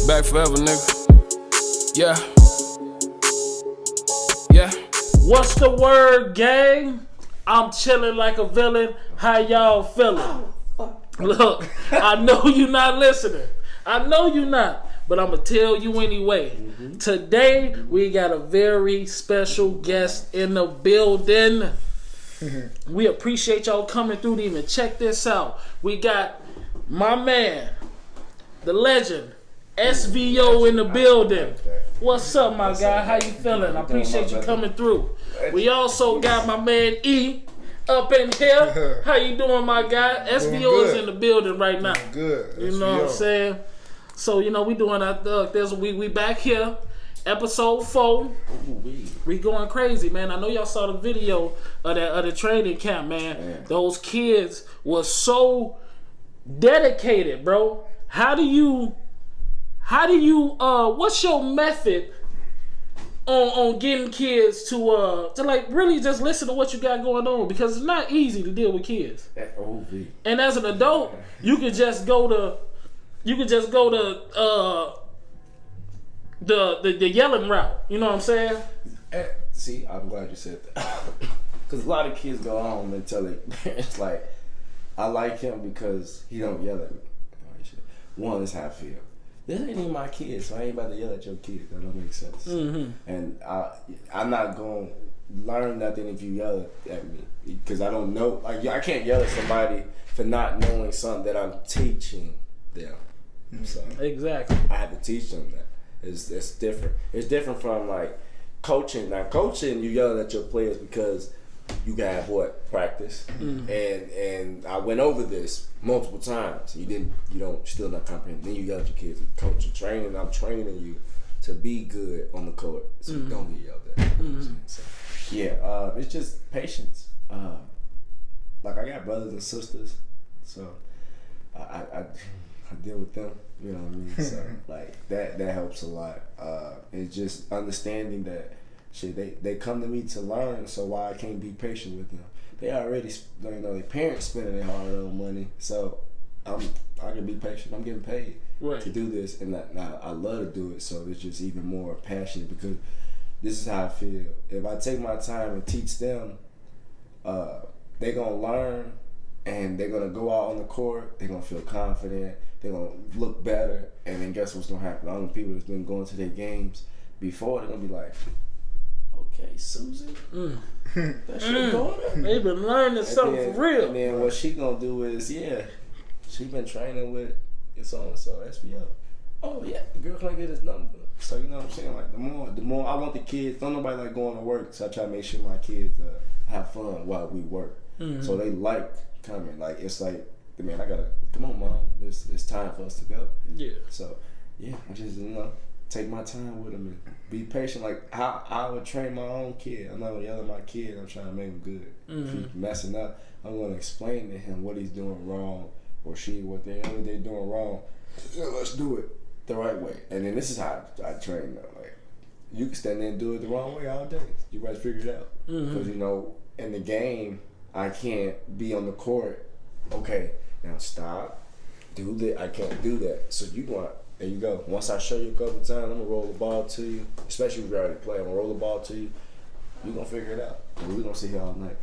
Back forever, nigga. Yeah. Yeah. What's the word, gang? I'm chilling like a villain. How y'all feeling? Look, I know you not listening. I know you not. But I'm going to tell you anyway. Today, we got a very special guest in the building. We appreciate y'all coming through to even check this out. We got my man, the legend, SVO in the building. What's up, my guy? How you feeling? I appreciate you coming through. We also got my man E up in here. How you doing, my guy? SVO is in the building right now. Good. You know what I'm saying? So, you know, we doing our thug. We back here, episode 4. We going crazy, man. I know y'all saw the video of the training camp, man. Those kids was so dedicated, bro. How do you what's your method on getting kids to like really just listen to what you got going on? Because it's not easy to deal with kids. And as an adult, you could just go to the yelling route. You know what I'm saying? See, I'm glad you said that. Because a lot of kids go home and tell their parents, like, I like him because he don't yell at me. One, is how I feel. This ain't even my kids, so I ain't about to yell at your kids. That don't make sense. And I'm not going to learn nothing if you yell at me. Because I don't know. Like, I can't yell at somebody for not knowing something that I'm teaching them. So Exactly. I have to teach them that. It's different. It's different from like coaching. Now coaching, you yelling at your players because you got practice, and I went over this multiple times. You don't still not comprehend. Then you yell at your kids. Coaching, training. I'm training you to be good on the court, so you don't get yelled at. You know what I'm saying? So, yeah, it's just patience. Like I got brothers and sisters, so I deal with them, you know what I mean? So like that helps a lot. It's just understanding that shit, they come to me to learn, so why I can't be patient with them. They already, their parents spending their hard-earned money, so I can be patient. I'm getting paid to do this, and I love to do it, so it's just even more passionate because this is how I feel. If I take my time and teach them, they're gonna learn. And they're going to go out on the court, they're going to feel confident, they're going to look better, and then guess what's going to happen? All the people that's been going to their games before, they're going to be like, okay, Susan, that shit going on. They've been learning something for real. And then what she going to do is, she been training with so-and-so, SVO. Oh, yeah, the girl can't get his number. So, you know what I'm saying? Like, the more I want the kids, don't nobody like going to work, so I try to make sure my kids have fun while we work. So they like coming. Like, it's like, man, come on, Mom. It's time for us to go. Yeah. So, yeah, I just, take my time with them and be patient. Like, how I would train my own kid. I'm not going to yell at my kid. I'm trying to make him good. If he's messing up, I'm going to explain to him what he's doing wrong or what they're doing wrong. Let's do it the right way. And then this is how I train them. Like, you can stand there and do it the wrong way all day. You better figure it out. Because, in the game, I can't be on the court. Okay, now stop. Do that. I can't do that. So there you go. Once I show you a couple times, I'm gonna roll the ball to you. Especially if we already play, I'm gonna roll the ball to you. You're gonna figure it out. And we're gonna sit here all night.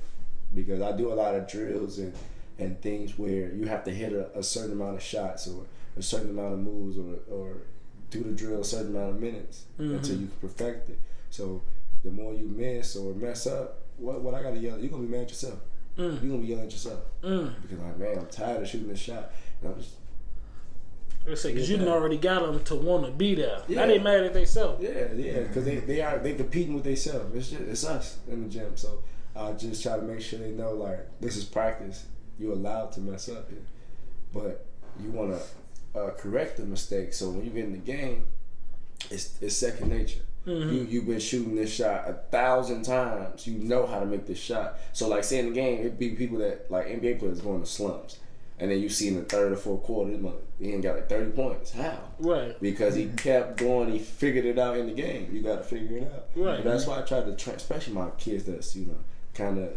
Because I do a lot of drills and things where you have to hit a certain amount of shots or a certain amount of moves or do the drill a certain amount of minutes until you can perfect it. So the more you miss or mess up, what I gotta yell, you're gonna be mad at yourself. You're gonna be yelling at yourself because like, man, I'm tired of shooting this shot, and I'm just. Because you done already got them to want to be there. Now they mad at themselves. Yeah, because they competing with themselves. It's us in the gym, so I just try to make sure they know like this is practice. You're allowed to mess up here, but you want to correct the mistake. So when you get in the game, it's second nature. You've been shooting this shot 1,000 times. You know how to make this shot. So like say in the game, it'd be people that like NBA players going to slumps. And then you see in the third or fourth quarter, he ain't got like 30 points. How? Right. Because he kept going, he figured it out in the game. You got to figure it out. Right. And that's why I try to train, especially my kids that's, kind of,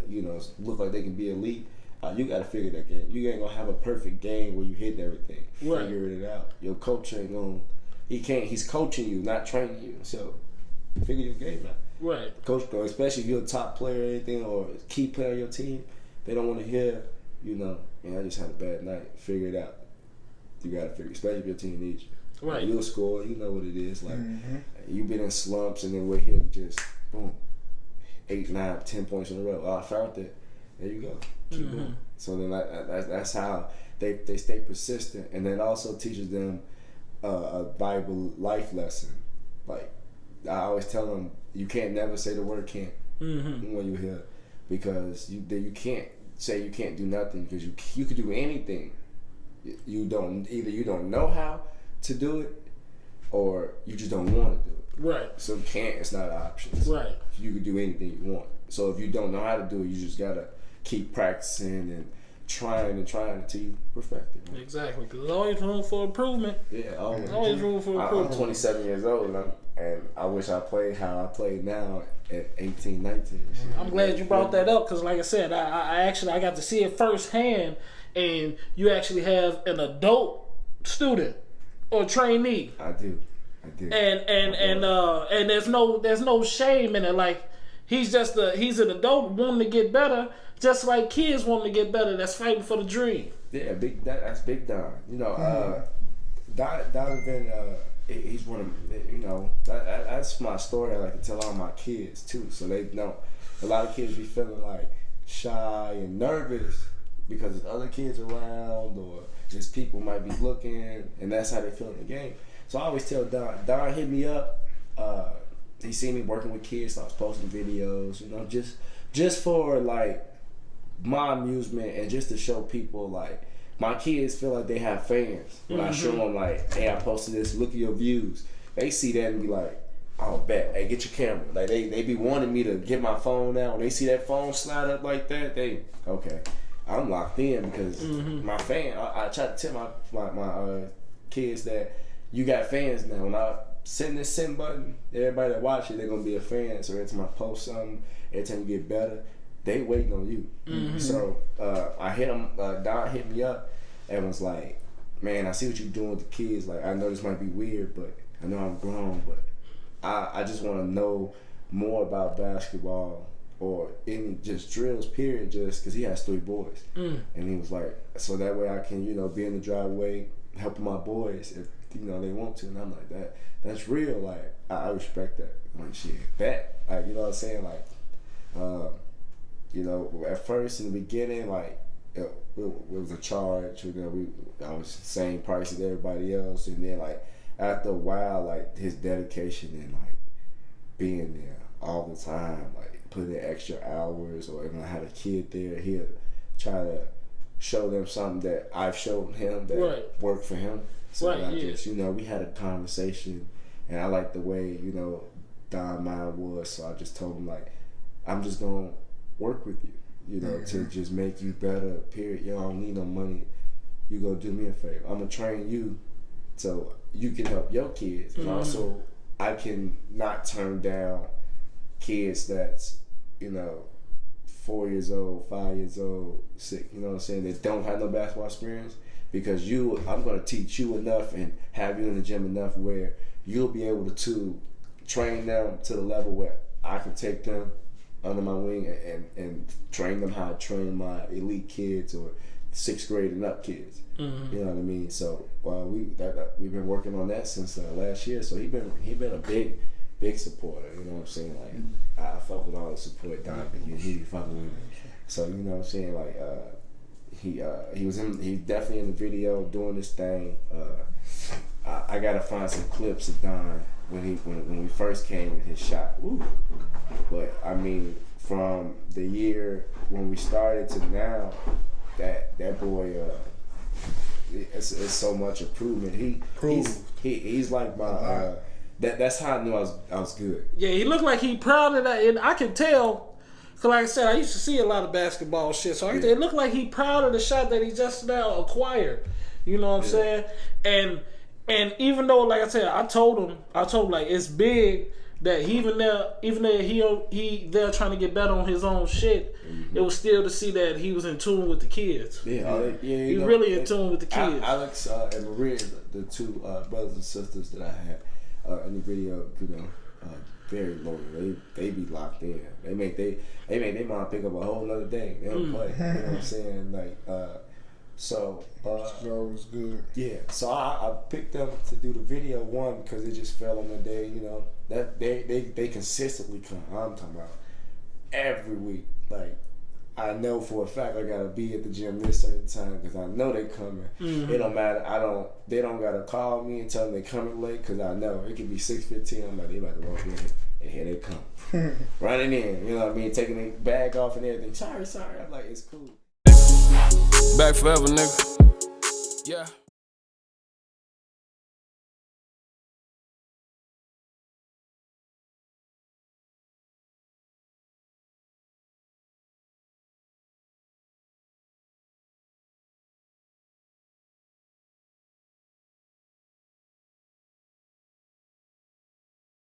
look like they can be elite. You got to figure that game. You ain't going to have a perfect game where you hitting everything. Right. Figure it out. Your coach ain't going to He's coaching you, not training you. So figure your game out. Right. Coach, especially if you're a top player or anything or key player on your team, they don't want to hear, I just had a bad night. Figure it out. You got to figure, especially if your team needs you. Right. You'll score. You know what it is. Like, you've been in slumps, and then we're here just, boom, 8, 9, 10 points in a row. Oh, I found that. There you go. Keep going. So then that's how they stay persistent. And then also teaches them a valuable life lesson. Like, I always tell them, you can't never say the word can't when you're here. Because you can't say you can't do nothing, because you could do anything. You don't know how to do it, or you just don't want to do it. Right. So can't, it's not an option. Right. You can do anything you want. So if you don't know how to do it, you just gotta keep practicing and trying until you perfect it. Exactly. Because there's always room for improvement. Yeah, always room for improvement. I'm 27 years old, and I wish I played how I played now at 18, 19. I'm glad you brought that up, because like I said, I got to see it firsthand, and you actually have an adult student or trainee. I do. And there's no shame in it. Like, he's an adult wanting to get better, just like kids wanting to get better. That's fighting for the dream. Yeah, that's Big Don. Donovan. He's one of that's my story. I like to tell all my kids too, so they know. A lot of kids be feeling like shy and nervous because there's other kids around, or just people might be looking, and that's how they feel in the game. So I always tell Don. Don hit me up. He seen me working with kids, so I was posting videos. Just for like my amusement and just to show people like. My kids feel like they have fans when I show them like, hey, I posted this, look at your views. They see that and be like, oh, bet, hey, get your camera. Like they be wanting me to get my phone out. When they see that phone slide up like that, okay, I'm locked in, because my fan. I try to tell my kids that you got fans now. When I send this send button, everybody that watch it, they're gonna be a fan. So every time I post something, every time you get better, they waiting on you. So I hit him. Don hit me up and was like, "Man, I see what you're doing with the kids. Like, I know this might be weird, but I know I'm grown. But I just want to know more about basketball or any just drills. Period. Just because he has 3 boys, and he was like, so that way I can be in the driveway helping my boys if they want to. And I'm like, that's real. Like, I respect that. I'm like, shit, bet. Like, you know what I'm saying? Like, at first in the beginning, like it was a charge. I was same price as everybody else, and then like after a while, like his dedication and like being there all the time, like putting in extra hours, or if I had a kid there, he'll try to show them something that I've shown him that worked for him. So just we had a conversation, and I liked the way Don mine was. So I just told him like, I'm just gonna work with you, to just make you better, period. You don't need no money. You go do me a favor. I'm going to train you so you can help your kids. And also, I can not turn down kids that's, 4 years old, 5 years old, 6, that don't have no basketball experience. Because I'm going to teach you enough and have you in the gym enough where you'll be able to train them to the level where I can take them under my wing and train them how to train my elite kids or 6th grade and up kids. You know what I mean? So we've been working on that since last year. So he been a big supporter. You know what I'm saying? Like I fuck with all the support Don he fucking with me. So you know what I'm saying? Like he's definitely in the video doing this thing. I gotta find some clips of Don when we first came with his shot. Ooh. But I mean, from the year when we started to now, that boy, it's so much improvement. He's like my that's how I knew I was good. Yeah, he looked like he proud of that, and I can tell. Cause like I said, I used to see a lot of basketball shit, so it looked like he proud of the shot that he just now acquired. You know what I'm saying? And even though, like I said, I told him like it's big, that even though he they're trying to get better on his own shit, it was still to see that he was in tune with the kids. Yeah, He's really in tune with the kids. Alex and Maria, the two brothers and sisters that I had in the video, very loyal. They be locked in. They make their mom pick up a whole nother day. They don't play. You know what I'm saying? Like, so was good. Yeah. So I picked them to do the video one because it just fell on the day. You know that they consistently come. I'm talking about every week. Like, I know for a fact I gotta be at the gym this certain time because I know they coming. It don't matter. They don't gotta call me and tell me they coming late because I know it could be 6:15. I'm like, they about to walk in and here they come, running in. You know what I mean? Taking their bag off and everything. Sorry. I'm like, it's cool. Back forever, nigga. Yeah.